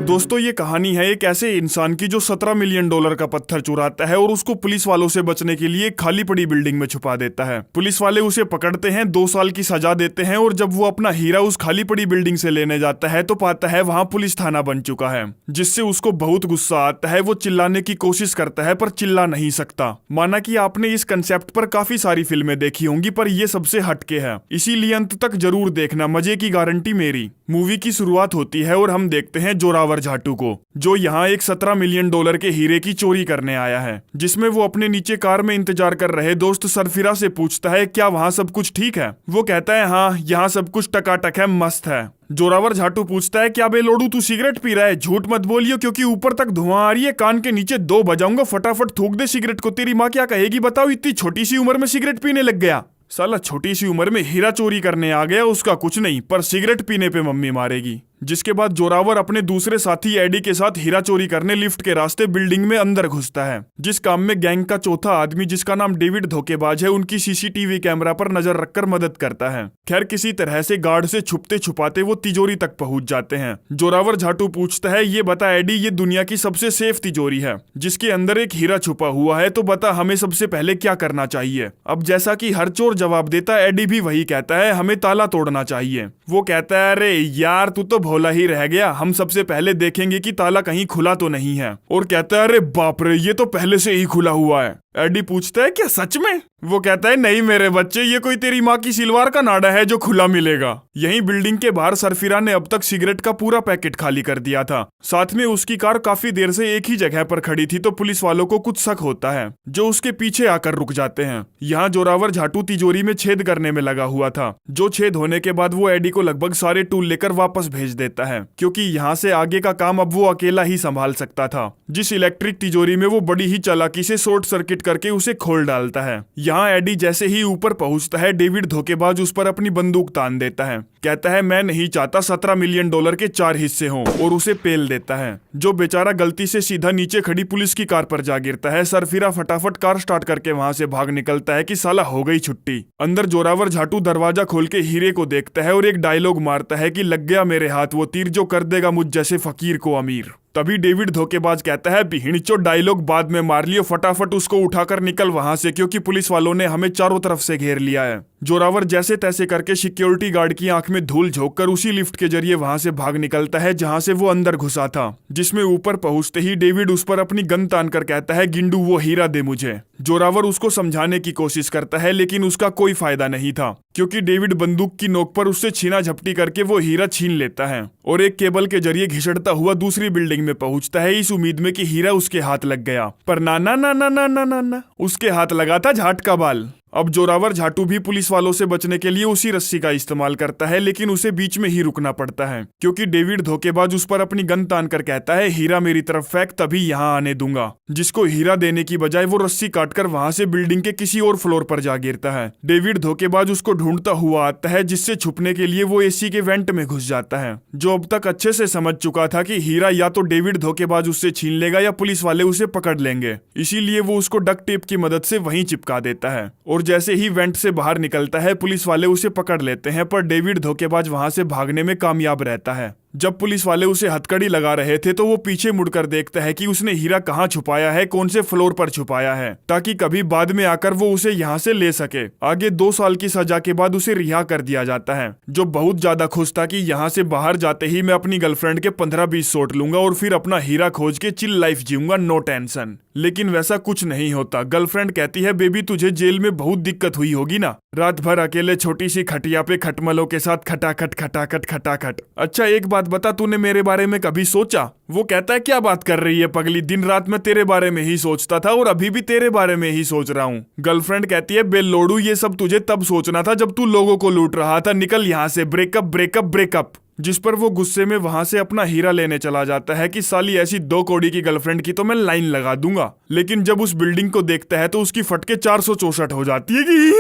दोस्तों ये कहानी है एक ऐसे इंसान की जो 17 मिलियन डॉलर का पत्थर चुराता है और उसको पुलिस वालों से बचने के लिए एक खाली पड़ी बिल्डिंग में छुपा देता है। पुलिस वाले उसे पकड़ते हैं, 2 साल की सजा देते हैं और जब वो अपना हीरा उस खाली पड़ी बिल्डिंग से लेने जाता है तो पाता है वहां पुलिस थाना बन चुका है, जिससे उसको बहुत गुस्सा आता है। वो चिल्लाने की कोशिश करता है पर चिल्ला नहीं सकता। माना कि आपने इस कंसेप्ट पर काफी सारी फिल्में देखी होंगी पर यह सबसे हटके है, इसीलिए अंत तक जरूर देखना, मजे की गारंटी मेरी। मूवी की शुरुआत होती है और हम देखते हैं जोरावर जाटू को, जो यहाँ एक 17 मिलियन डॉलर के हीरे की चोरी करने आया है, जिसमें वो अपने नीचे कार में इंतजार कर रहे दोस्त सरफिरा से पूछता है क्या वहाँ सब कुछ ठीक है। वो कहता है हाँ यहाँ सब कुछ टकाटक है, मस्त है। जोरावर झाटू पूछता है क्या बे लोडू तू सिगरेट पी रहा है? झूठ मत बोलियो क्योंकि ऊपर तक धुआं आ रही है, कान के नीचे 2 बजाऊंगा, फटाफट थूक दे सिगरेट को, तेरी माँ क्या कहेगी बताओ, इतनी छोटी सी उम्र में सिगरेट पीने लग गया। साला छोटी सी उम्र में हीरा चोरी करने आ गया, उसका कुछ नहीं पर सिगरेट पीने पे मम्मी मारेगी। जिसके बाद जोरावर अपने दूसरे साथी एडी के साथ हीरा चोरी करने लिफ्ट के रास्ते बिल्डिंग में अंदर घुसता है। जिस काम में गैंग का चौथा आदमी जिसका नाम डेविड धोखेबाज है उनकी सीसीटीवी कैमरा पर नजर रखकर मदद करता है। खैर किसी तरह से गार्ड से छुपते छुपाते वो तिजोरी तक पहुंच जाते हैं। जोरावर झाटू पूछता है ये बता एडी, ये दुनिया की सबसे सेफ तिजोरी है जिसके अंदर एक हीरा छुपा हुआ है, तो बता हमें सबसे पहले क्या करना चाहिए? अब जैसा कि हर चोर जवाब देता एडी भी वही कहता है, हमें ताला तोड़ना चाहिए। वो कहता है अरे यार तू तो भोला ही रह गया, हम सबसे पहले देखेंगे कि ताला कहीं खुला तो नहीं है। और कहता है अरे बाप रे ये तो पहले से ही खुला हुआ है। एडी पूछता है क्या सच में? वो कहता है नहीं मेरे बच्चे, ये कोई तेरी माँ की सिलवार का नाड़ा है जो खुला मिलेगा। यहीं बिल्डिंग के बाहर सरफिरा ने अब तक सिगरेट का पूरा पैकेट खाली कर दिया था। साथ में उसकी कार काफी देर से एक ही जगह पर खड़ी थी, तो पुलिस वालों को कुछ शक होता है जो उसके पीछे आकर रुक जाते हैं। यहाँ जोरावर झाटू तिजोरी में छेद करने में लगा हुआ था, जो छेद होने के बाद वो एडी को लगभग सारे टूल लेकर वापस भेज देता है, क्योंकि यहाँ से आगे का काम अब वो अकेला ही संभाल सकता था। जिस इलेक्ट्रिक तिजोरी में वो बड़ी ही चालाकी से शॉर्ट सर्किट करके उसे खोल डालता है। यहाँ एडी जैसे ही ऊपर पहुंचता है डेविड धोखेबाज उस पर अपनी बंदूक तान देता है, कहता है मैं नहीं चाहता 17 मिलियन डॉलर के 4 हिस्से हों, और उसे पेल देता है। जो बेचारा गलती से सीधा नीचे खड़ी पुलिस की कार पर जा गिरता है। सरफिरा फटाफट कार स्टार्ट करके वहां से भाग निकलता है कि साला हो गई छुट्टी। अंदर जोरावर झाटू दरवाजा खोल के हीरे को देखता है और एक डायलॉग मारता है कि लग गया मेरे हाथ वो तीर जो कर देगा मुझ जैसे फकीर को अमीर। तभी डेविड धोखेबाज कहता है बिहिणचो डायलॉग बाद में मार लियो, फटाफट उसको उठाकर निकल वहां से क्योंकि पुलिस वालों ने हमें चारों तरफ से घेर लिया है। जोरावर जैसे तैसे करके सिक्योरिटी गार्ड की आंख में धूल झोंककर उसी लिफ्ट के जरिए वहां से भाग निकलता है जहां से वो अंदर घुसा था, जिसमें ऊपर पहुंचते ही डेविड उस पर अपनी गन तानकर कहता है गिंडू वो हीरा दे मुझे। जोरावर उसको समझाने की कोशिश करता है लेकिन उसका कोई फायदा नहीं था, क्योंकि डेविड बंदूक की नोक पर उससे छीना झपटी करके वो हीरा छीन लेता है और एक केबल के जरिए घिसटता हुआ दूसरी बिल्डिंग में पहुंचता है, इस उम्मीद में कि हीरा उसके हाथ लग गया। पर ना ना ना ना ना ना ना ना, उसके हाथ लगा था झाट का बाल। अब जोरावर झाटू भी पुलिस वालों से बचने के लिए उसी रस्सी का इस्तेमाल करता है, लेकिन उसे बीच में ही रुकना पड़ता है क्योंकि डेविड धोखेबाज उस पर अपनी गन तान कर कहता है हीरा मेरी तरफ फेंक तभी यहाँ आने दूंगा, जिसको हीरा देने की बजाय वो रस्सी काटकर वहां से बिल्डिंग के किसी और फ्लोर पर जा गिरता है। डेविड धोखेबाज उसको ढूंढता हुआ आता है, जिससे छुपने के लिए वो एसी के वेंट में घुस जाता है। जो अब तक अच्छे से समझ चुका था कि हीरा या तो डेविड धोखेबाज उससे छीन लेगा या पुलिस वाले उसे पकड़ लेंगे, इसीलिए वो उसको डक्ट टेप की मदद से वहीं चिपका देता है। और जैसे ही वेंट से बाहर निकलता है पुलिस वाले उसे पकड़ लेते हैं, पर डेविड धोखेबाज वहां से भागने में कामयाब रहता है। जब पुलिस वाले उसे हथकड़ी लगा रहे थे तो वो पीछे मुड़कर देखता है कि उसने हीरा कहाँ छुपाया है, कौन से फ्लोर पर छुपाया है, ताकि कभी बाद में आकर वो उसे यहाँ से ले सके। आगे 2 साल की सजा के बाद उसे रिहा कर दिया जाता है, जो बहुत ज्यादा खुश था कि यहाँ से बाहर जाते ही मैं अपनी गर्लफ्रेंड के 15-20 शॉट लूंगा और फिर अपना हीरा खोज के चिल लाइफ जीऊंगा, नो टेंशन। लेकिन वैसा कुछ नहीं होता। गर्लफ्रेंड कहती है बेबी तुझे जेल में बहुत दिक्कत हुई होगी ना, रात भर अकेले छोटी सी खटिया पे खटमलों के साथ खटाखट खटाखट खटाखट। अच्छा एक बात बता, तूने मेरे बारे में कभी सोचा? वो कहता है क्या बात कर रही है पगली, दिन रात मैं तेरे बारे में ही सोचता था और अभी भी तेरे बारे में ही सोच रहा हूँ। गर्लफ्रेंड कहती है बेलोड़ू ये सब तुझे तब सोचना था जब तू लोगों को लूट रहा था, निकल यहाँ से, ब्रेकअप ब्रेकअप ब्रेकअप। जिस पर वो गुस्से में वहां से अपना हीरा लेने चला जाता है कि साली ऐसी 2 कौड़ी की गर्लफ्रेंड की तो मैं लाइन लगा दूंगा। लेकिन जब उस बिल्डिंग को देखता है तो उसकी फटके 464 हो जाती है कि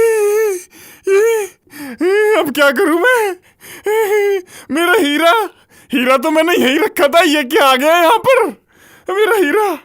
अब क्या करूं मैं, मेरा हीरा तो मैंने यहीं रखा था, ये क्या आ गया यहाँ पर, मेरा हीरा।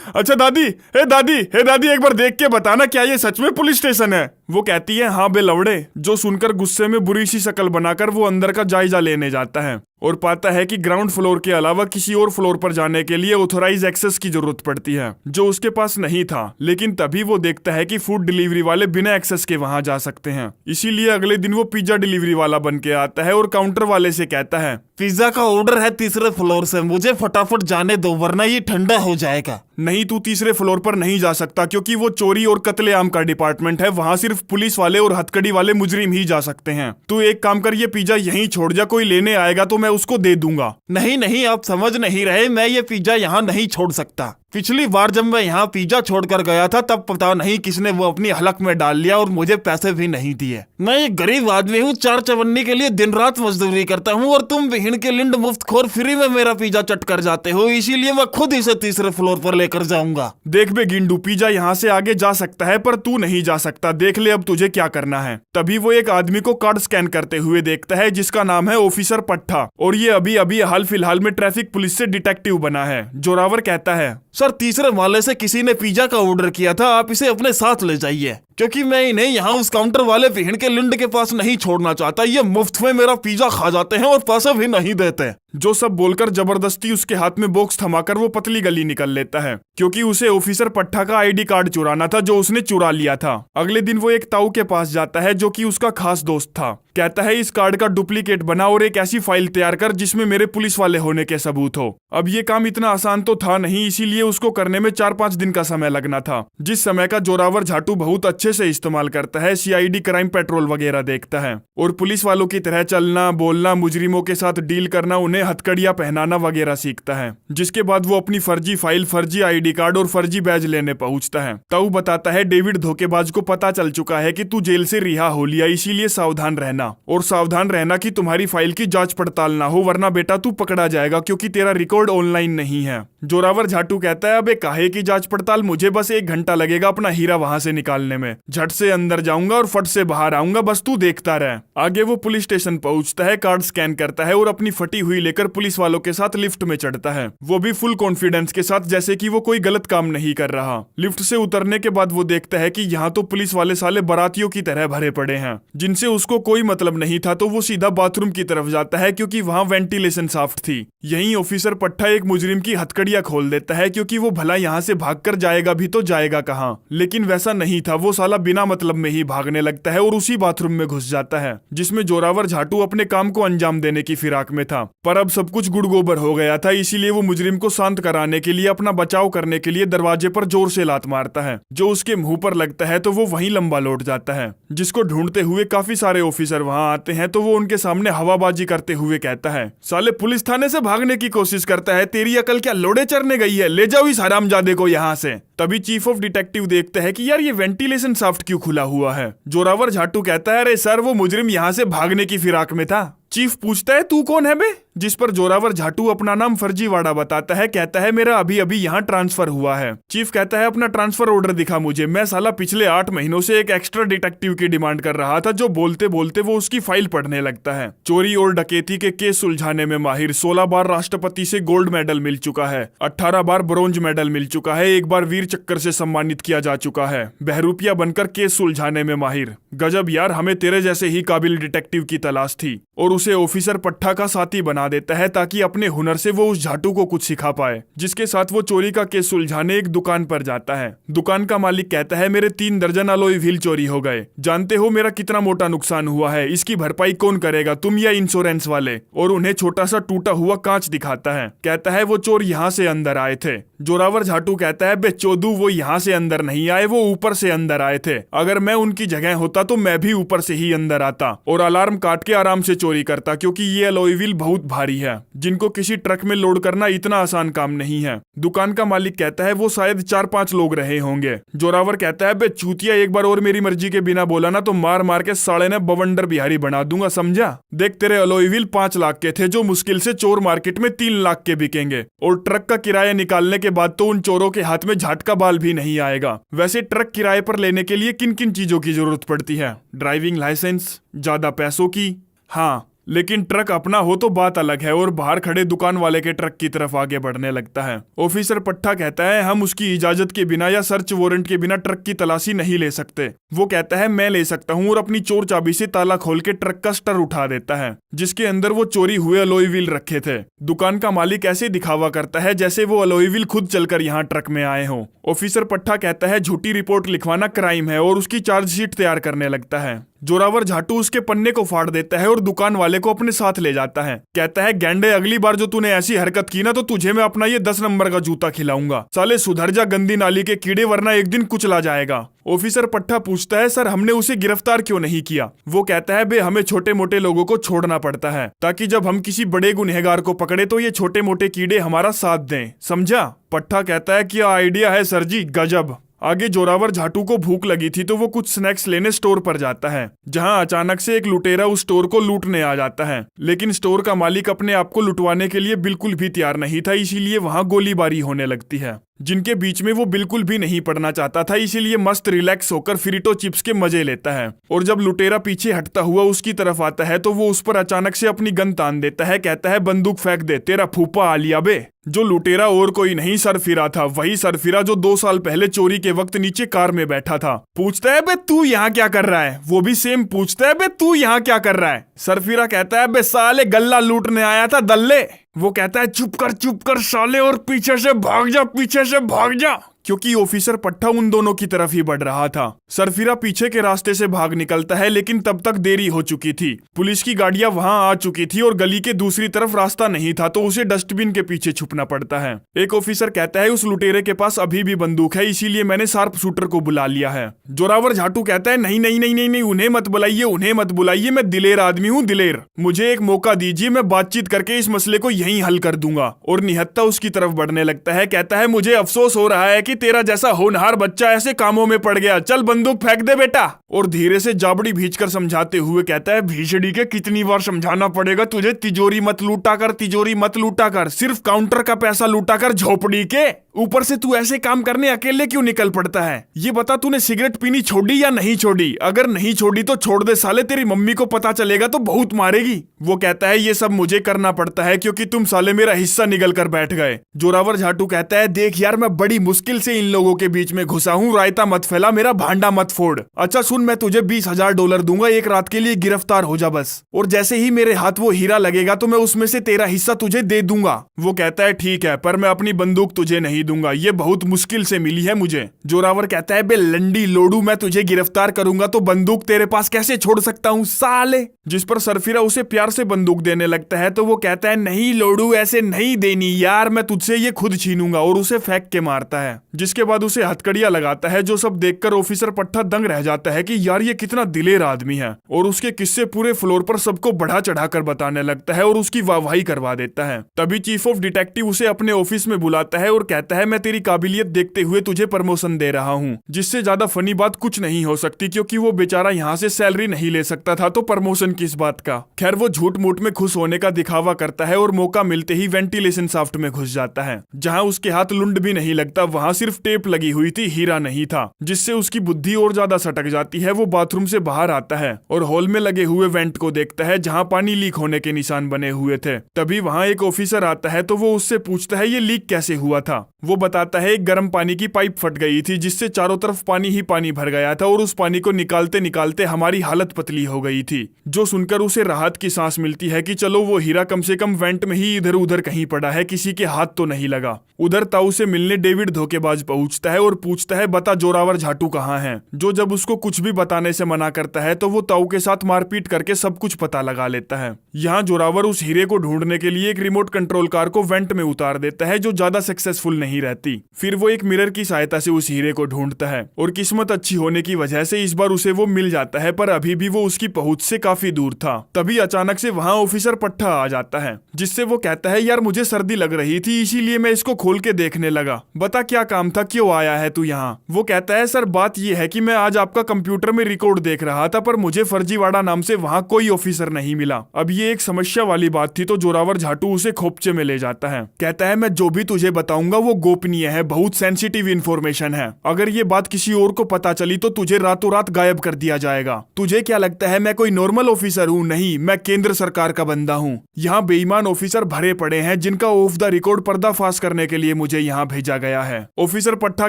अच्छा दादी, हे दादी एक बार देख के बताना क्या ये सच में पुलिस स्टेशन है? वो कहती है हाँ बे लवड़े, जो सुनकर गुस्से में बुरी सी शक्ल बनाकर वो अंदर का जायजा लेने जाता है और पाता है कि ग्राउंड फ्लोर के अलावा किसी और फ्लोर पर जाने के लिए ऑथोराइज एक्सेस की जरूरत पड़ती है, जो उसके पास नहीं था। लेकिन तभी वो देखता है कि फूड डिलीवरी वाले बिना एक्सेस के वहां जा सकते हैं। इसीलिए अगले दिन वो पिज्जा डिलीवरी वाला बन के आता है और काउंटर वाले से कहता है, पिज्जा का ऑर्डर है 3रे फ्लोर से, मुझे फटाफट जाने दो वरना ये ठंडा हो जाएगा। नहीं, तू 3रे फ्लोर पर नहीं जा सकता क्योंकि वो चोरी और कत्लेआम का डिपार्टमेंट है, वहाँ सिर्फ पुलिस वाले और हथकड़ी वाले मुजरिम ही जा सकते हैं। तू एक काम कर, ये पिज्जा यहीं छोड़ जा, कोई लेने आएगा तो मैं उसको दे दूंगा। नहीं नहीं, आप समझ नहीं रहे, मैं ये पिज्जा यहाँ नहीं छोड़ सकता। पिछली बार जब मैं यहाँ पिज्जा छोड़कर गया था तब पता नहीं किसने वो अपनी हलक में डाल लिया और मुझे पैसे भी नहीं दिए। मैं एक गरीब आदमी हूँ, 4 चवन्नी के लिए दिन रात मजदूरी करता हूँ और तुम विहीन के लिंड मुफ्तखोर फ्री में मेरा पिज्जा चट कर जाते हो, इसीलिए मैं खुद इसे 3रे फ्लोर पर लेकर जाऊंगा। देख बे गिंडू, पिज्जा यहाँ से आगे जा सकता है पर तू नहीं जा सकता, देख ले अब तुझे क्या करना है। तभी वो एक आदमी को कार्ड स्कैन करते हुए देखता है जिसका नाम है ऑफिसर पट्टा और ये अभी अभी हाल फिलहाल में ट्रैफिक पुलिस से डिटेक्टिव बना है। जोरावर कहता है, सर 3रे वाले से किसी ने पिज्जा का ऑर्डर किया था, आप इसे अपने साथ ले जाइए, क्योंकि मैं इन्हें यहाँ उस काउंटर वाले विहीन के लिंड के पास नहीं छोड़ना चाहता। ये मुफ्त में मेरा पिज्जा खा जाते हैं और पैसे भी नहीं देते। जो सब बोलकर जबरदस्ती उसके हाथ में बॉक्स थमाकर वो पतली गली निकल लेता है क्योंकि उसे ऑफिसर पट्टा का आईडी कार्ड चुराना था जो उसने चुरा लिया था। अगले दिन वो एक ताऊ के पास जाता है जो कि उसका खास दोस्त था। कहता है, इस कार्ड का डुप्लीकेट बना और एक ऐसी फाइल तैयार कर जिसमें मेरे पुलिस वाले होने के सबूत हो। अब ये काम इतना आसान तो था नहीं, इसीलिए उसको करने में 4-5 दिन का समय लगना था, जिस समय का जोरावर झाटू बहुत अच्छे से इस्तेमाल करता है। सीआईडी क्राइम पेट्रोल वगैरह देखता है और पुलिस वालों की तरह चलना बोलना, मुजरिमों के साथ डील करना, उन्हें हथकड़ियां पहनाना वगैरह सीखता है। जिसके बाद वो अपनी फर्जी फाइल, फर्जी आईडी कार्ड और फर्जी बैज लेने पहुंचता है। ताऊ बताता है, डेविड धोखेबाज को पता चल चुका है कि तू जेल से रिहा हो लिया, इसीलिए सावधान रहना और सावधान रहना कि तुम्हारी फाइल की जांच पड़ताल ना हो, वरना बेटा तू पकड़ा जाएगा क्योंकि तेरा रिकॉर्ड ऑनलाइन नहीं है। जोरावर झाटू कहता है, अबे काहे की जांच पड़ताल, मुझे बस 1 घंटा लगेगा अपना हीरा वहां से निकालने में, झट से अंदर जाऊंगा और फट से बाहर आऊंगा, बस तू देखता रह। आगे वो पुलिस स्टेशन पहुंचता है, कार्ड स्कैन करता है और अपनी फटी हुई लेकर पुलिस वालों के साथ लिफ्ट में चढ़ता है, वो भी फुल कॉन्फिडेंस के साथ जैसे कि वो कोई गलत काम नहीं कर रहा। लिफ्ट से उतरने के बाद वो देखता है कि यहाँ तो पुलिस वाले साले बारातियों की तरह भरे पड़े हैं जिनसे उसको कोई मतलब नहीं था। तो वो सीधा बाथरूम की तरफ जाता है क्योंकि वहाँ वेंटिलेशन साफ्ट थी। यहीं ऑफिसर पट्टा एक मुजरिम की हथकड़ियां खोल देता है क्योंकि वो भला यहाँ से भागकर जाएगा भी तो जाएगा कहाँ। लेकिन वैसा नहीं था, वो साला बिना मतलब में ही भागने लगता है और उसी बाथरूम में घुस जाता है जिसमें जोरावर झाटू अपने काम को अंजाम देने की फिराक में था। पर अब सब कुछ गुड़गोबर हो गया था, इसीलिए वो मुजरिम को शांत कराने के लिए, अपना बचाव करने के लिए दरवाजे पर जोर से लात मारता है जो उसके मुंह पर लगता है तो वो वहीं लंबा लौट जाता है। जिसको ढूंढते हुए काफी सारे ऑफिसर वहां आते हैं तो वो उनके सामने हवाबाजी करते हुए कहता है, साले पुलिस थाने से भागने की कोशिश करता है, तेरी अकल क्या लोड़े चरने गई है, ले जाओ इस हरामजादे को यहाँ से। तभी चीफ ऑफ डिटेक्टिव देखते हैं कि यार ये वेंटिलेशन शाफ्ट क्यों खुला हुआ है। जोरावर झाटू कहता है, अरे सर वो मुजरिम यहाँ से भागने की फिराक में था। चीफ पूछता है, तू कौन है बे? जिस पर जोरावर झाटू अपना नाम फर्जीवाड़ा बताता है, कहता है मेरा अभी अभी यहाँ ट्रांसफर हुआ है। चीफ कहता है अपना ट्रांसफर ऑर्डर दिखा मुझे, मैं साला पिछले 8 महीनों से एक एक्स्ट्रा डिटेक्टिव की डिमांड कर रहा था जो बोलते बोलते वो उसकी फाइल पढ़ने लगता है। चोरी और डकैती के केस सुलझाने में माहिर, 16 बार राष्ट्रपति से गोल्ड मेडल मिल चुका है, 18 बार ब्रोंज मेडल मिल चुका है, 1 बार वीर चक्कर से सम्मानित किया जा चुका है, बहरूपिया बनकर केस सुलझाने में माहिर। गजब यार, हमें तेरे जैसे ही काबिल डिटेक्टिव की तलाश थी। और उसे ऑफिसर पट्टा का साथी बना देता है ताकि अपने हुनर से वो उस झाटू को कुछ सिखा पाए। जिसके साथ वो चोरी का केस सुलझाने एक दुकान पर जाता है। दुकान का मालिक कहता है मेरे 3 दर्जन अलॉय व्हील चोरी हो गए, जानते हो मेरा कितना मोटा नुकसान हुआ है, इसकी भरपाई कौन करेगा, तुम या इंश्योरेंस वाले? और उन्हें छोटा सा टूटा हुआ कांच दिखाता है। कहता है वो चोर यहाँ से अंदर आए थे। जोरावर झाटू कहता है बे चोदू, वो यहाँ से अंदर नहीं आए, वो ऊपर से अंदर आए थे। अगर मैं उनकी जगह होता तो मैं भी ऊपर से ही अंदर आता और अलार्म काट के आराम से चोरी करता, क्योंकि ये अलॉय व्हील बहुत भारी है जिनको किसी ट्रक में लोड करना इतना आसान काम नहीं है। दुकान का मालिक कहता है वो शायद 4-5 लोग रहे होंगे। जोरावर कहता है बे चूतिया, एक बार और मेरी मर्जी के बिना बोला ना तो मार मार के साले ने बवंडर बिहारी बना दूंगा, समझा? देख तेरे अलॉय व्हील 5 लाख के थे जो मुश्किल से चोर मार्केट में 3 लाख के बिकेंगे, और ट्रक का किराया निकालने के बाद तो उन चोरों के हाथ में झटका बाल भी नहीं आएगा। वैसे ट्रक किराए पर लेने के लिए किन किन चीजों की जरूरत पड़ती है? ड्राइविंग लाइसेंस, ज्यादा पैसों की, हाँ लेकिन ट्रक अपना हो तो बात अलग है और बाहर खड़े दुकान वाले के ट्रक की तरफ आगे बढ़ने लगता है। ऑफिसर पट्टा कहता है हम उसकी इजाजत के बिना या सर्च वारंट के बिना ट्रक की तलाशी नहीं ले सकते। वो कहता है मैं ले सकता हूँ और अपनी चोर चाबी से ताला खोल के ट्रक का स्टर उठा देता है जिसके अंदर वो चोरी हुए अलॉय व्हील रखे थे। दुकान का मालिक ऐसे दिखावा करता है जैसे वो अलॉय व्हील खुद चलकर यहाँ ट्रक में आए हों। ऑफिसर पट्टा कहता है झूठी रिपोर्ट लिखवाना क्राइम है और उसकी चार्जशीट तैयार करने लगता है। जोरावर झाटू उसके पन्ने को फाड़ देता है और दुकान वाले को अपने साथ ले जाता है। कहता है गैंडे अगली बार जो तूने ऐसी हरकत की ना तो तुझे मैं अपना ये 10 नंबर का जूता खिलाऊंगा। साले सुधर जा गंदी नाली के कीड़े वरना एक दिन कुचला जाएगा। ऑफिसर पट्टा पूछता है सर हमने उसे गिरफ्तार क्यों नहीं किया। वो कहता है बे हमें छोटे मोटे लोगों को छोड़ना पड़ता है ताकि जब हम किसी बड़े गुनहगार को पकड़े तो ये छोटे मोटे कीड़े हमारा साथ दें, समझा। पट्टा कहता है क्या आइडिया है सर जी, गजब। आगे जोरावर झाटू को भूख लगी थी तो वो कुछ स्नैक्स लेने स्टोर पर जाता है जहां अचानक से एक लुटेरा उस स्टोर को लूटने आ जाता है। लेकिन स्टोर का मालिक अपने आप को लुटवाने के लिए बिल्कुल भी तैयार नहीं था, इसीलिए वहां गोलीबारी होने लगती है जिनके बीच में वो बिल्कुल भी नहीं पड़ना चाहता था, इसीलिए मस्त रिलैक्स होकर फ्रीटो चिप्स के मजे लेता है। और जब लुटेरा पीछे हटता हुआ उसकी तरफ आता है तो वो उस पर अचानक से अपनी गन तान देता है। कहता है बंदूक फेंक दे, तेरा फूफा आ लिया बे। जो लुटेरा और कोई नहीं सरफिरा था, वही सरफिरा जो 2 साल पहले चोरी के वक्त नीचे कार में बैठा था। पूछता है बे तू यहाँ क्या कर रहा है। वो भी सेम पूछता है बे तू यहाँ क्या कर रहा है। सरफिरा कहता है बे साले गल्ला लूटने आया था दल्ले। वो कहता है चुप कर साले और पीछे से भाग जा, पीछे से भाग जा, क्योंकि ऑफिसर पट्टा उन दोनों की तरफ ही बढ़ रहा था। सरफिरा पीछे के रास्ते से भाग निकलता है लेकिन तब तक देरी हो चुकी थी। पुलिस की गाड़ियां वहां आ चुकी थी और गली के दूसरी तरफ रास्ता नहीं था तो उसे डस्टबिन के पीछे छुपना पड़ता है। एक ऑफिसर कहता है उस लुटेरे के पास अभी भी बंदूक है, इसीलिए मैंने शार्प शूटर को बुला लिया है। जोरावर झाटू कहता है नहीं नहीं नहीं नहीं नहीं, उन्हें मत बुलाइए, उन्हें मत बुलाइए, मैं दिलेर आदमी हूँ, दिलेर। मुझे एक मौका दीजिए, मैं बातचीत करके इस मसले को यहीं हल कर दूंगा। और निहत्ता उसकी तरफ बढ़ने लगता है। कहता है मुझे अफसोस हो रहा है कि तेरा जैसा होनहार बच्चा ऐसे कामों में पड़ गया, चल बंदूक फेंक दे बेटा। और धीरे से जाबड़ी भींचकर समझाते हुए कहता है भीषड़ी के कितनी बार समझाना पड़ेगा तुझे, तिजोरी मत लूटा कर, तिजोरी मत लूटा कर, सिर्फ काउंटर का पैसा लूटा कर झोपड़ी के। ऊपर से तू ऐसे काम करने अकेले क्यों निकल पड़ता है। ये बता तूने सिगरेट पीनी छोड़ी या नहीं छोड़ी। अगर नहीं छोड़ी तो छोड़ दे साले, तेरी मम्मी को पता चलेगा तो बहुत मारेगी। वो कहता है ये सब मुझे करना पड़ता है क्योंकि तुम साले मेरा हिस्सा निगल कर बैठ गए। जोरावर झाटू कहता है देख यार मैं बड़ी मुश्किल से इन लोगों के बीच में घुसा हूँ, रायता मत फैला, मेरा भांडा मत फोड़। अच्छा सुन, मैं तुझे $20,000 दूंगा, एक रात के लिए गिरफ्तार हो जा बस। और जैसे ही मेरे हाथ वो हीरा लगेगा तो मैं उसमें से तेरा हिस्सा तुझे दे दूंगा। वो कहता है ठीक है, पर मैं अपनी बंदूक तुझे नहीं दूंगा, ये बहुत मुश्किल से मिली है मुझे। जोरावर कहता है बे लंडी लोडू, मैं तुझे गिरफ्तार करूंगा तो बंदूक तेरे पास कैसे छोड़ सकता हूँ साले। जिस पर सरफिरा उसे प्यार से बंदूक देने लगता है तो वो कहता है नहीं लोडू ऐसे नहीं देनी यार, मैं तुझसे ये खुद छीनूंगा, और उसे फेंक के मारता है। जिसके बाद उसे हथकड़ियां लगाता है, जो सब देखकर ऑफिसर पट्टा दंग रह जाता है कि यार ये कितना दिलेर आदमी है। और उसके किस्से पूरे फ्लोर पर सबको बढ़ा चढ़ाकर बताने लगता है और उसकी वाहवाही करवा देता है। तभी चीफ ऑफ डिटेक्टिव उसे अपने ऑफिस में बुलाता है और कहता है मैं तेरी काबिलियत देखते हुए तुझे प्रमोशन दे रहा हूँ। जिससे ज्यादा फनी बात कुछ नहीं हो सकती क्योंकि वो बेचारा यहाँ से सैलरी नहीं ले सकता था तो प्रमोशन किस बात का। खैर वो झूठ मूठ में खुश होने का दिखावा करता है और मौका मिलते ही वेंटिलेशन शाफ्ट में घुस जाता है जहाँ उसके हाथ लुंड भी नहीं लगता, वहाँ सिर्फ टेप लगी हुई थी, हीरा नहीं था। जिससे उसकी बुद्धि और ज्यादा सटक जाती है। वो बाथरूम से बाहर आता है और हॉल में लगे हुए वेंट को देखता है जहाँ पानी लीक होने के निशान बने हुए थे। तभी वहाँ एक ऑफिसर आता है तो वो उससे पूछता है ये लीक कैसे हुआ था। वो बताता है एक गर्म पानी की पाइप फट गई थी जिससे चारों तरफ पानी ही पानी भर गया था और उस पानी को निकालते निकालते हमारी हालत पतली हो गई थी। जो सुनकर उसे राहत की सांस मिलती है कि चलो वो हीरा कम से कम वेंट में ही इधर उधर कहीं पड़ा है, किसी के हाथ तो नहीं लगा। उधर ताऊ से मिलने डेविड धोखेबाज पहुंचता है और पूछता है बता जोरावर झाटू कहाँ है। जो जब उसको कुछ भी बताने से मना करता है तो वो ताऊ के साथ मारपीट करके सब कुछ पता लगा लेता है। यहाँ जोरावर उस हीरे को ढूंढने के लिए एक रिमोट कंट्रोल कार को वेंट में उतार देता है जो ज्यादा सक्सेसफुल नहीं रहती। फिर वो एक मिरर की सहायता से उस हीरे को ढूंढता है और किस्मत अच्छी होने की वजह से इस बार उसे वो मिल जाता है, पर अभी भी वो उसकी पहुंच से काफी दूर था। तभी अचानक से वहाँ ऑफिसर पट्टा आ जाता है जिससे वो कहता है यार मुझे सर्दी लग रही थी इसीलिए मैं इसको खोल के देखने लगा, बता क्या काम था, क्यों आया है तू यहाँ। वो कहता है सर बात ये है कि मैं आज आपका कंप्यूटर में रिकॉर्ड देख रहा था पर मुझे फर्जीवाड़ा नाम से वहाँ कोई ऑफिसर नहीं मिला। अब ये एक समस्या वाली बात थी तो जोरावर झाटू उसे खोपचे में ले जाता है। कहता है मैं जो भी तुझे बताऊंगा वो गोपनीय है, बहुत सेंसिटिव इंफॉर्मेशन है। अगर ये बात किसी और को पता चली तो तुझे रातों रात गायब कर दिया जाएगा। तुझे क्या लगता है मैं कोई नॉर्मल ऑफिसर हूँ? नहीं, मैं केंद्र सरकार का बंदा हूँ। यहाँ बेईमान ऑफिसर भरे पड़े हैं जिनका ऑफ द रिकॉर्ड पर्दाफाश करने के लिए मुझे यहाँ भेजा गया है। ऑफिसर पट्टा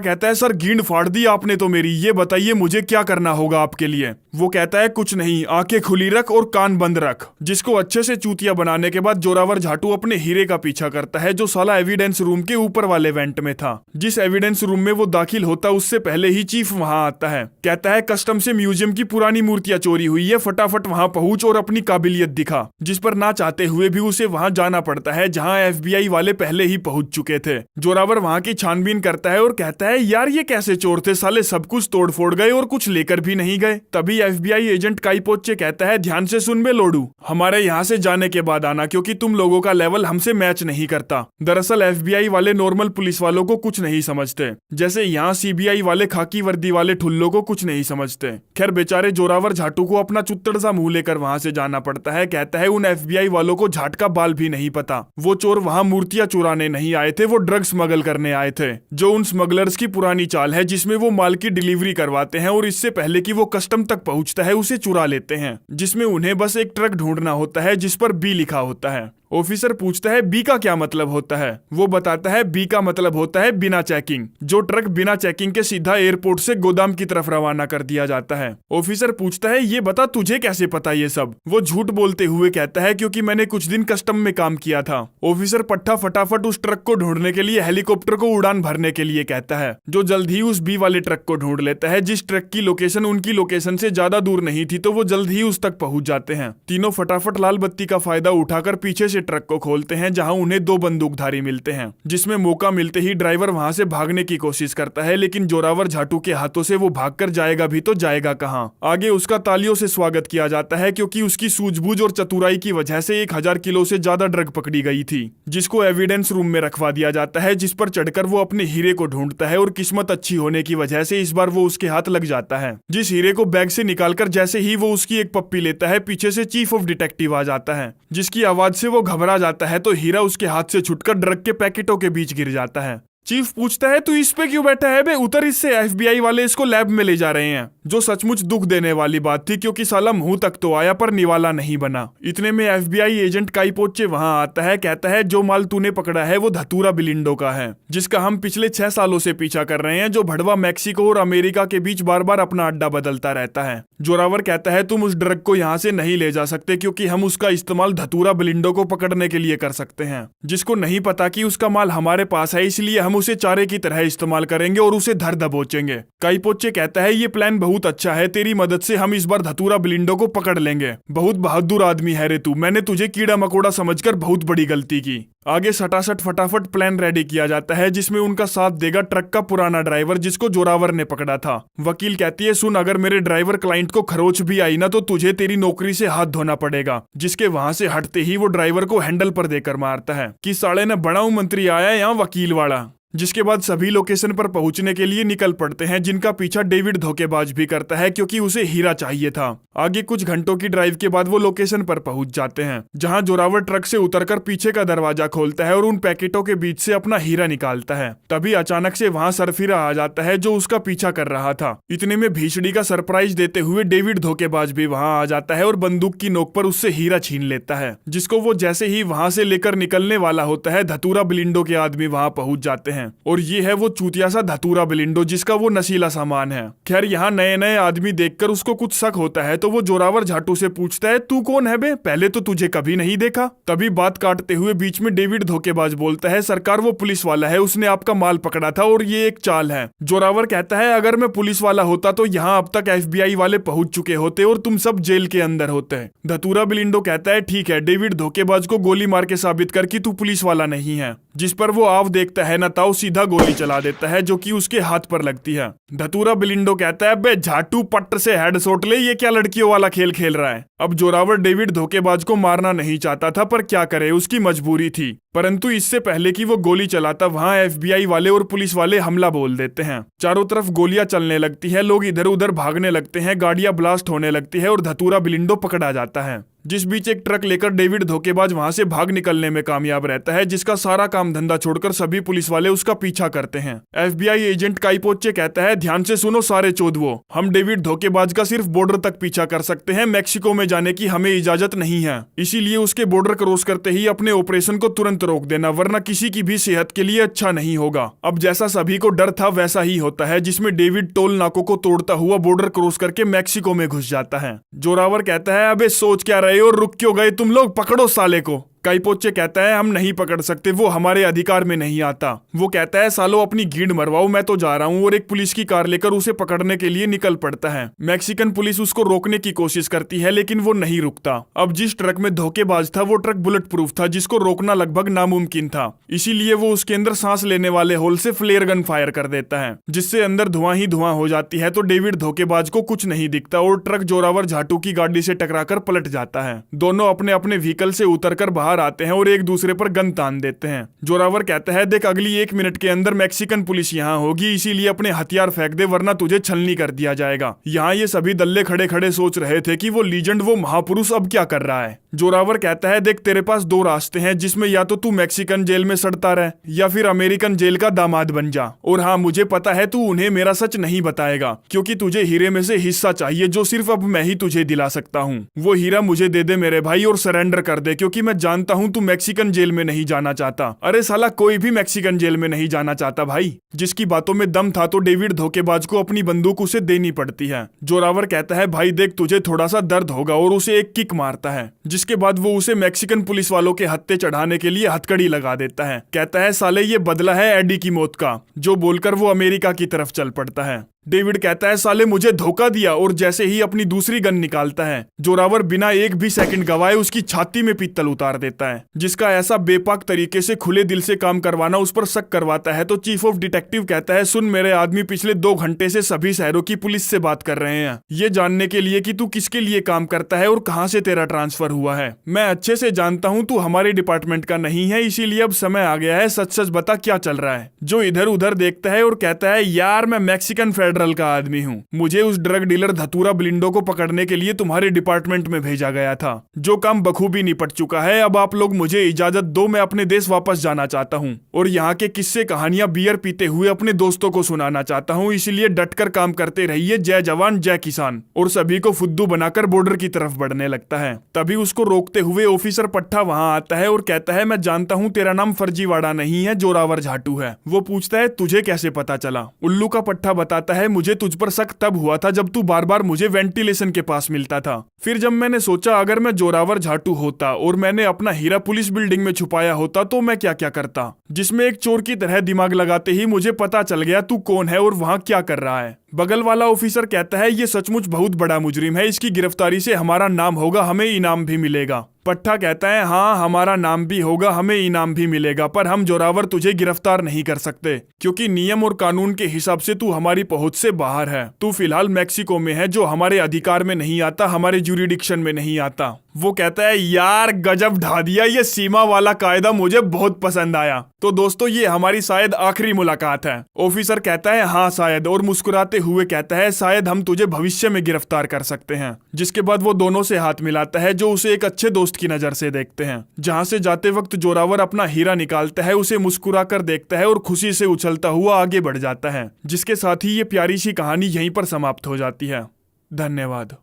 कहता है, सर गींद फाड़ दी आपने तो मेरी, ये बताइए मुझे क्या करना होगा आपके लिए। वो कहता है, कुछ नहीं, आंखें खुली रख और कान बंद रख। जिसको अच्छे से चूतिया बनाने के बाद जोरावर झाटू अपने हीरे का पीछा करता है जो साला एविडेंस रूम के ऊपर वाले वेंट में था। जिस एविडेंस रूम में वो दाखिल होता उससे पहले ही चीफ वहां आता है। कहता है, कस्टम से म्यूजियम की पुरानी मूर्तियां चोरी हुई है, फटाफट वहां पहुंच और अपनी काबिलियत दिखा। जिस पर ना चाहते हुए भी उसे वहां जाना पड़ता है जहां FBI वाले पहले ही पहुंच चुके थे। जोरावर वहां की छानबीन करता है और कहता है, यार ये कैसे चोर थे, साले सब कुछ तोड़ फोड़ गए और कुछ लेकर भी नहीं गए। तभी FBI एजेंट काइपोचे कहता है, ध्यान से सुन बे लोडू, हमारे यहाँ से जाने के बाद आना क्योंकि तुम लोगों का लेवल हमसे मैच नहीं करता। दरअसल FBI वाले नॉर्मल पुलिस वालों को कुछ नहीं समझते, जैसे यहाँ CBI वाले खाकी वर्दी वाले ठुल्लों को कुछ नहीं समझते। खैर बेचारे जोरावर झाटू को अपना चुत्तड़ सा मुंह लेकर वहां से जाना पड़ता है। कहता है, उन FBI वालों को झाट का बाल भी नहीं पता। वो चोर वहां मूर्तियां चुराने नहीं आए थे, वो ड्रग स्मगल करने आए थे, जो उन स्मगलर्स की पुरानी चाल है जिसमें वो माल की डिलीवरी करवाते हैं और इससे पहले कि वो कस्टम तक पहुंचता है उसे चुरा लेते हैं, जिसमें उन्हें बस एक ट्रक ढूंढना होता है जिस पर B लिखा होता है। ऑफिसर पूछता है, बी का क्या मतलब होता है? वो बताता है, बी का मतलब होता है बिना चेकिंग। जो ट्रक बिना चेकिंग के सीधा एयरपोर्ट से गोदाम की तरफ रवाना कर दिया जाता है। ऑफिसर पूछता है, ये बता तुझे कैसे पता ये सब? वो झूठ बोलते हुए कहता है, क्योंकि मैंने कुछ दिन कस्टम में काम किया था। ऑफिसर पट्टा फटाफट उस ट्रक को ढूंढने के लिए हेलीकॉप्टर को उड़ान भरने के लिए कहता है, जो जल्द ही उस बी वाले ट्रक को ढूंढ लेता है। जिस ट्रक की लोकेशन उनकी लोकेशन से ज्यादा दूर नहीं थी तो वो जल्द ही उस तक पहुंच जाते हैं। तीनों फटाफट लाल बत्ती का फायदा उठाकर पीछे से ट्रक को खोलते हैं जहां उन्हें 2 बंदूकधारी मिलते हैं, जिसमें मौका मिलते ही ड्राइवर वहां से भागने की कोशिश करता है, लेकिन जोरावर झाटू के हाथों से वो भागकर जाएगा भी तो जाएगा कहां। आगे उसका तालियों से स्वागत किया जाता है क्योंकि उसकी सूझबूझ और चतुराई की वजह से 1000 किलो से ज्यादा ड्रग पकड़ी गई थी, जिसको एविडेंस रूम में रखवा दिया जाता है, जिस पर चढ़कर वो अपने हीरे को ढूंढता है और किस्मत अच्छी होने की वजह से इस बार वो उसके हाथ लग जाता है। जिस हीरे को बैग से निकालकर जैसे ही वो उसकी एक पप्पी लेता है, पीछे से चीफ ऑफ डिटेक्टिव आ जाता है, जिसकी आवाज से वो घबरा जाता है तो हीरा उसके हाथ से छुटकर ड्रग के पैकेटों के बीच गिर जाता है। चीफ पूछता है, तू इस पे क्यों बैठा है बे? उतर इससे, FBI वाले इसको लैब में ले जा रहे हैं। जो सचमुच दुख देने वाली बात थी क्योंकि साला मुंह तक तो आया पर निवाला नहीं बना। इतने में FBI एजेंट काइपोचे वहां आता है। कहता है, जो माल तूने पकड़ा है वो धतूरा बिलिंडो का है, जिसका हम पिछले 6 सालों से पीछा कर रहे हैं, जो भड़वा मैक्सिको और अमेरिका के बीच बार बार अपना अड्डा बदलता रहता है। जोरावर कहता है, तुम उस ड्रग को यहाँ से नहीं ले जा सकते क्योंकि हम उसका इस्तेमाल धतूरा बिलिंडो को पकड़ने के लिए कर सकते हैं, जिसको नहीं पता कि उसका माल हमारे पास है, इसलिए हम उसे चारे की तरह इस्तेमाल करेंगे और उसे धर दबोचेंगे। काइपोचे कहता है, ये प्लान बहुत अच्छा है, तेरी मदद से हम इस बार धतूरा बिलिंडो को पकड़ लेंगे। बहुत बहादुर आदमी है रे तू, मैंने तुझे कीड़ा मकोड़ा समझकर बहुत बड़ी गलती की। आगे सटासट फटाफट प्लान रेडी किया जाता है, जिसमें उनका साथ देगा ट्रक का पुराना ड्राइवर जिसको जोरावर ने पकड़ा था। वकील कहती है, सुन, अगर मेरे ड्राइवर क्लाइंट को खरोच भी आई ना तो तुझे तेरी नौकरी से हाथ धोना पड़ेगा। जिसके वहां से हटते ही वो ड्राइवर को हैंडल पर देकर मारता है कि साले ने बड़ा मंत्री आया यहाँ वकील वाला। जिसके बाद सभी लोकेशन पर पहुंचने के लिए निकल पड़ते हैं, जिनका पीछा डेविड धोखेबाज भी करता है क्योंकि उसे हीरा चाहिए था। आगे कुछ घंटों की ड्राइव के बाद वो लोकेशन पर पहुंच जाते हैं, जहां जोरावर ट्रक से उतरकर पीछे का दरवाजा खोलता है और उन पैकेटों के बीच से अपना हीरा निकालता है। तभी अचानक से वहां सरफिरा आ जाता है जो उसका पीछा कर रहा था। इतने में भीषड़ी का सरप्राइज देते हुए डेविड धोखेबाज भी वहां आ जाता है और बंदूक की नोक पर उससे हीरा छीन लेता है, जिसको वो जैसे ही वहां से लेकर निकलने वाला होता है, धतूरा बिलिंडो के आदमी वहां पहुंच जाते हैं। और ये है वो चूतिया सा धतूरा बिलिंडो जिसका वो नशीला सामान है। खैर यहाँ नए नए आदमी देखकर उसको कुछ शक होता है तो वो जोरावर झाटू से पूछता है, तू कौन है बे? पहले तो तुझे कभी नहीं देखा। तभी बात काटते हुए बीच में डेविड धोखेबाज बोलता है, सरकार वो पुलिस वाला है, उसने आपका माल पकड़ा था और ये एक चाल है। जोरावर कहता है, अगर मैं पुलिस वाला होता तो यहाँ अब तक FBI वाले पहुंच चुके होते और तुम सब जेल के अंदर होते। धतूरा बिलिंडो कहता है, ठीक है, डेविड धोखेबाज को गोली मार के साबित कर कि तू पुलिस वाला नहीं है। जिस पर वो आव देखता है न ताऊ सीधा गोली चला देता है जो कि उसके हाथ पर लगती है। धतूरा बिलिंडो कहता है, बे झाटू पट्ट से हेडशॉट ले, ये क्या लड़कियों वाला खेल खेल रहा है। अब जोरावर डेविड धोखेबाज को मारना नहीं चाहता था पर क्या करे, उसकी मजबूरी थी। परंतु इससे पहले कि वो गोली चलाता वहां FBI वाले और पुलिस वाले हमला बोल देते हैं। चारों तरफ गोलियां चलने लगती है, लोग इधर उधर भागने लगते हैं, गाड़ियां ब्लास्ट होने लगती है और धतूरा बिलिंडो पकड़ा जाता है। जिस बीच एक ट्रक लेकर डेविड धोखेबाज वहां से भाग निकलने में कामयाब रहता है, जिसका सारा काम धंधा छोड़कर सभी पुलिस वाले उसका पीछा करते हैं। FBI एजेंट काइपोचे कहता है, ध्यान से सुनो सारे चोदवो, हम डेविड धोखेबाज का सिर्फ बॉर्डर तक पीछा कर सकते हैं, मैक्सिको में जाने की हमें इजाजत नहीं है। इसीलिए उसके बॉर्डर क्रॉस करते ही अपने ऑपरेशन को तुरंत रोक देना, वरना किसी की भी सेहत के लिए अच्छा नहीं होगा। अब जैसा सभी को डर था वैसा ही होता है, जिसमें डेविड टोल नाकों को तोड़ता हुआ बॉर्डर क्रॉस करके मैक्सिको में घुस जाता है। जोरावर कहता है, अबे सोच क्या रहे और रुक क्यों गए तुम लोग, पकड़ो साले को। काइपोचे कहता है, हम नहीं पकड़ सकते, वो हमारे अधिकार में नहीं आता। वो कहता है, सालो अपनी गीड़ मरवाओ, मैं तो जा रहा हूँ, और एक पुलिस की कार लेकर उसे पकड़ने के लिए निकल पड़ता है। मैक्सिकन पुलिस उसको रोकने की कोशिश करती है लेकिन वो नहीं रुकता। अब जिस ट्रक में धोखेबाज था वो ट्रक बुलेट प्रूफ था, जिसको रोकना लगभग नामुमकिन था। इसीलिए वो उसके अंदर सांस लेने वाले होल से फ्लेयर गन फायर कर देता है, जिससे अंदर धुआं ही धुआं हो जाती है। तो डेविड धोखेबाज को कुछ नहीं दिखता और ट्रक जोरावर झाटू की गाड़ी से टकराकर पलट जाता है। दोनों अपने अपने व्हीकल से उतरकर बाहर आते हैं और एक दूसरे पर गन तान देते हैं। जोरावर कहता है, देख अगली 1 मिनट के अंदर मैक्सिकन पुलिस यहाँ होगी, इसीलिए अपने हथियार फेंक दे वरना तुझे छलनी कर दिया जाएगा। यहाँ ये सभी दल्ले खड़े खड़े सोच रहे थे कि वो लीजेंड, वो महापुरुष अब क्या कर रहा है। जोरावर कहता है, देख तेरे पास 2 रास्ते हैं, जिसमें या तो तू मैक्सिकन जेल में सड़ता रहे या फिर अमेरिकन जेल का दामाद बन जा। और हाँ, मुझे पता है तू उन्हें मेरा सच नहीं बताएगा, क्योंकि तुझे हीरे में से हिस्सा चाहिए जो सिर्फ अब मैं ही तुझे दिला सकता हूँ। वो हीरा मुझे दे दे मेरे भाई और सरेंडर कर दे, क्योंकि मैं जानता हूँ तू मैक्सिकन जेल में नहीं जाना चाहता। अरे साला, कोई भी मैक्सिकन जेल में नहीं जाना चाहता भाई। जिसकी बातों में दम था तो डेविड धोखेबाज को अपनी बंदूक उसे देनी पड़ती है। जोरावर कहता है, भाई देख तुझे थोड़ा सा दर्द होगा, और उसे एक किक मारता है, जिसके बाद वो उसे मैक्सिकन पुलिस वालों के हत्थे चढ़ाने के लिए हथकड़ी लगा देता है। कहता है, साले ये बदला है एडी की मौत का, जो बोलकर वो अमेरिका की तरफ चल पड़ता है। डेविड कहता है, साले मुझे धोखा दिया, और जैसे ही अपनी दूसरी गन निकालता है, जोरावर बिना एक भी सेकंड गवाए उसकी छाती में पित्तल उतार देता है, जिसका ऐसा बेपाक तरीके से खुले दिल से काम करवाना उस पर शक करवाता है। तो चीफ ऑफ डिटेक्टिव कहता है, सुन मेरे आदमी, पिछले 2 घंटे से सभी शहरों की पुलिस से बात कर रहे हैं, ये जानने के लिए कि तू किसके लिए काम करता है और कहां से तेरा ट्रांसफर हुआ है। मैं अच्छे से जानता हूं तू हमारे डिपार्टमेंट का नहीं है, इसीलिए अब समय आ गया है, सच सच बता क्या चल रहा है। जो इधर उधर देखता है और कहता है, यार मैं मैक्सिकन फेडरल का आदमी हूँ, मुझे उस ड्रग डीलर धतूरा बिलिंडो को पकड़ने के लिए तुम्हारे डिपार्टमेंट में भेजा गया था, जो काम बखूबी निपट चुका है। अब आप लोग मुझे इजाजत दो, मैं अपने देश वापस जाना चाहता हूँ और यहाँ के किस्से कहानियां बियर पीते हुए अपने दोस्तों को सुनाना चाहता हूँ, इसलिए डटकर काम करते रहिए। जय जवान जय किसान। और सभी को फुद्दू बनाकर बॉर्डर की तरफ बढ़ने लगता है। तभी उसको रोकते हुए ऑफिसर पट्टा वहाँ आता है और कहता है, मैं जानता हूँ तेरा नाम फर्जीवाड़ा नहीं है, जोरावर झाटू है। वो पूछता है, तुझे कैसे पता चला। उल्लू का पट्टा बताता है, मुझे तुझ पर शक तब हुआ था जब तू बार बार मुझे वेंटिलेशन के पास मिलता था। फिर जब मैंने सोचा अगर मैं जोरावर झाटू होता और मैंने अपना हीरा पुलिस बिल्डिंग में छुपाया होता तो मैं क्या क्या करता, जिसमें एक चोर की तरह दिमाग लगाते ही मुझे पता चल गया तू कौन है और वहाँ क्या कर रहा है। बगल वाला ऑफिसर कहता है, ये सचमुच बहुत बड़ा मुजरिम है, इसकी गिरफ्तारी से हमारा नाम होगा, हमें इनाम भी मिलेगा। पट्टा कहता है, हाँ हमारा नाम भी होगा, हमें इनाम भी मिलेगा, पर हम जोरावर तुझे गिरफ्तार नहीं कर सकते क्योंकि नियम और कानून के हिसाब से तू हमारी पहुंच से बाहर है। तू फिलहाल मैक्सिको में है, जो हमारे अधिकार में नहीं आता, हमारे ज्यूरिडिक्शन में नहीं आता। वो कहता है, यार गजब ढा दिया, ये सीमा वाला कायदा मुझे बहुत पसंद आया। तो दोस्तों ये हमारी शायद आखिरी मुलाकात है। ऑफिसर कहता है, हाँ शायद, और मुस्कुराते हुए कहता है, शायद हम तुझे भविष्य में गिरफ्तार कर सकते हैं। जिसके बाद वो दोनों से हाथ मिलाता है, जो उसे एक अच्छे दोस्त की नजर से देखते हैं। जहां से जाते वक्त जोरावर अपना हीरा निकालता है, उसे मुस्कुरा कर देखता है और खुशी से उछलता हुआ आगे बढ़ जाता है। जिसके साथ ही ये प्यारी सी कहानी यहीं पर समाप्त हो जाती है। धन्यवाद।